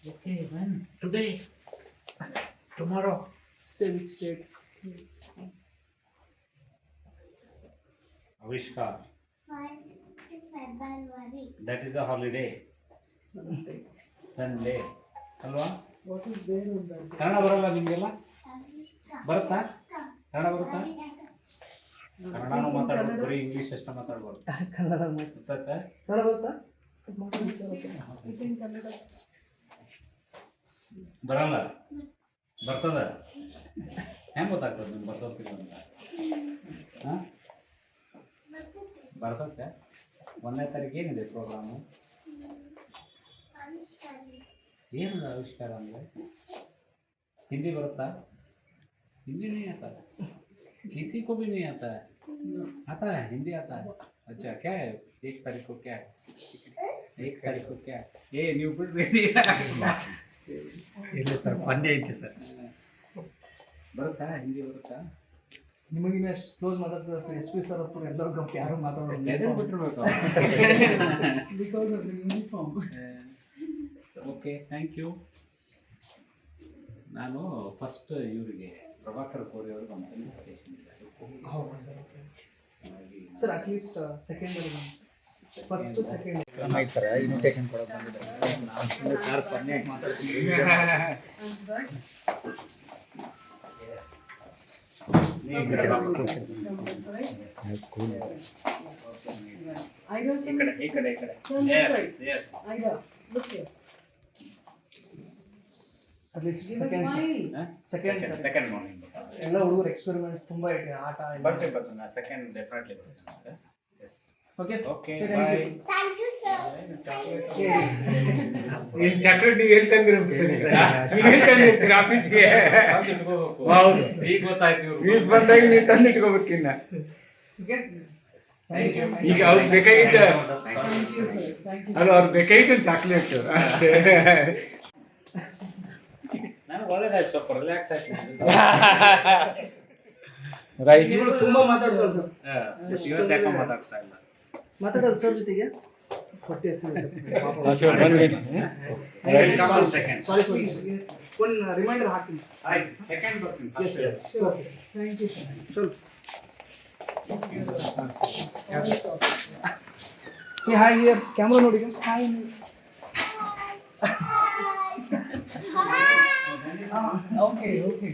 Okay, when? Today? Tomorrow? Say which date? Avishkar. 1st February. That is a holiday. Sunday. Sunday. ಅಲ್ವಾ? What is there on that? Kannada ಬರಲ್ಲ ನಿಮಗೆಲ್ಲ? Avishka. ಬರುತ್ತಾ? ಕನ್ನಡ ಬರುತ್ತಾ? Avishka. ಕನ್ನಡನೂ ಮಾತಾಡ್ಬೋದು, ಬರೀ English ಅಷ್ಟೇ ಮಾತಾಡ್ಬಾರ್ದು. ಕನ್ನಡ ಗೊತ್ತಾಯ್ತಾ? ಕನ್ನಡ ಗೊತ್ತಾ? ಕನ್ನಡ ಬರಲ್ಲ? ಬರ್ತದ? ಹೆಂಗೆ ಗೊತ್ತಾಗ್ತದೆ ನಿಮ್ಗೆ ಬರ್ತೋಗ್ತಿಲ್ಲ ಅಂತ? ಹಾಂ? ಬರ್ತತ್ತೆ? 1ನೇ ತಾರೀಕು ಏನಿದೆ ಪ್ರೋಗ್ರಾಮು? ಏನು ಆವಿಷ್ಕಾರ ಅಂದರೆ? ಹಿಂದಿ ಬರುತ್ತಾ? हिंदी नहीं आता किसी को भी नहीं आता है हिंदी आता है अच्छा क्या है 1 तारीख को क्या है 1 तारीख को क्या है ये न्यू बिट रेडी ಇಲ್ಲ ಸರ್ ಪನ್ನೆ ಐತಿ ಸರ್ ಬರುತ್ತಾ ಹಿಂದಿ ಬರುತ್ತಾ ನಿಮಗಿನ ಕ್ಲೋಸ್ ಮಾತಾಡ್ತಾರೆ ಸರ್ ಎಸ್ ಪಿ ಸರ್ ಹತ್ರ ಎಲ್ಲರೂ ಗಪ್ ಯಾರು ಮಾತಾಡೋದು ಎದೆಲ್ ಬಿಟ್ಟಿರ್ಬೇಕು because of the uniform okay thank you ನಾನು ಫಸ್ಟ್ ಇವರಿಗೆ ಪ್ರಭಾಕರ್ ಕೋರಿ ಅವ್ರಿಗೆ ಒಂದು ಫೆಲಿಸಿಟೇಷನ್ ಇದೆ ಹೌದಾ sir sir at least second first second ಆಯ್ತು ಸರ್ ಇನ್ವಿಟೇಷನ್ ಕೊಡೋಕೆ ಬಂದಿದ್ದಾರೆ ನಾನು ಸರ್ ಪನ್ನೆ ಆಗಿ ಮಾತಾಡ್ತೀನಿ ಈ ಕಡೆ ಅಟ್ಲೀಸ್ಟ್ ಸೆಕೆಂಡ್ ಮಾರ್ನಿಂಗ್ ಎಲ್ಲ ಹುಡುಗರು ಎಕ್ಸ್ಪೆರಿಮೆಂಟ್ಸ್ ತುಂಬಾ ಇದೆ ಆಟ ಬರ್ತೀನಿ ನಾ ಸೆಕೆಂಡ್ ಡೆಫಿನೆಟ್ಲಿ ಬರ್ತೀನಿ okay okay Thank bye you. Thank you, sir. ಈ ಚಾಕ್ಲೇಟ್ ನೀವು ಹೇಳ್ತಂದ್ರೆ ಸರಿ ನೀವು ಹೇಳ್ತಂದ್ರೆ ಆಫೀಸ್ಗೆ ಹೌದು ಈಗ ಗೊತ್ತಾಯ್ತು ಇವ್ರು ಈಗ ಬಂದಾಗ ನೀವು ತಂದಿಟ್ಕೋಬೇಕಿನ್ನ ಈಗ ಅವ್ರಿಗೆ ಬೇಕಾಗಿದ್ದ ಅಲ್ಲ ಅವ್ರಿಗೆ ಬೇಕಾಗಿದ್ದ ಚಾಕ್ಲೇಟ್ ನನಗೆ ಒಳ್ಳೇದಾಯ್ತು ಸ್ವಲ್ಪ ರಿಲ್ಯಾಕ್ಸ್ ಆಯ್ತು ರೈಟ್ ಇವರು ತುಂಬಾ ಮಾತಾಡ್ತಾರೆ ಸರ್ ಇವತ್ತು ಯಾಕೆ ಮಾತಾಡ್ತಾ ಇಲ್ಲ ಮಾತಾಡೋದು ಸರ್ ಜೊತೆಗೆ ಹೊಟ್ಟೆ ಸೆಕೆಂಡ್ ಸಾರಿ ಒಂದು ರಿಮೈಂಡರ್ ಹಾಕ್ತೀನಿ ಆಯ್ತು ಸೆಕೆಂಡ್ ಬರ್ತೀನಿ ಥ್ಯಾಂಕ್ ಯು ಚಲೋ ಸಿ ಹಾಯ್ ಹಿಯರ್ ಕ್ಯಾಮ್ರಾ ನೋಡಿ ಹಾಯ್ ಓಕೆ ಓಕೆ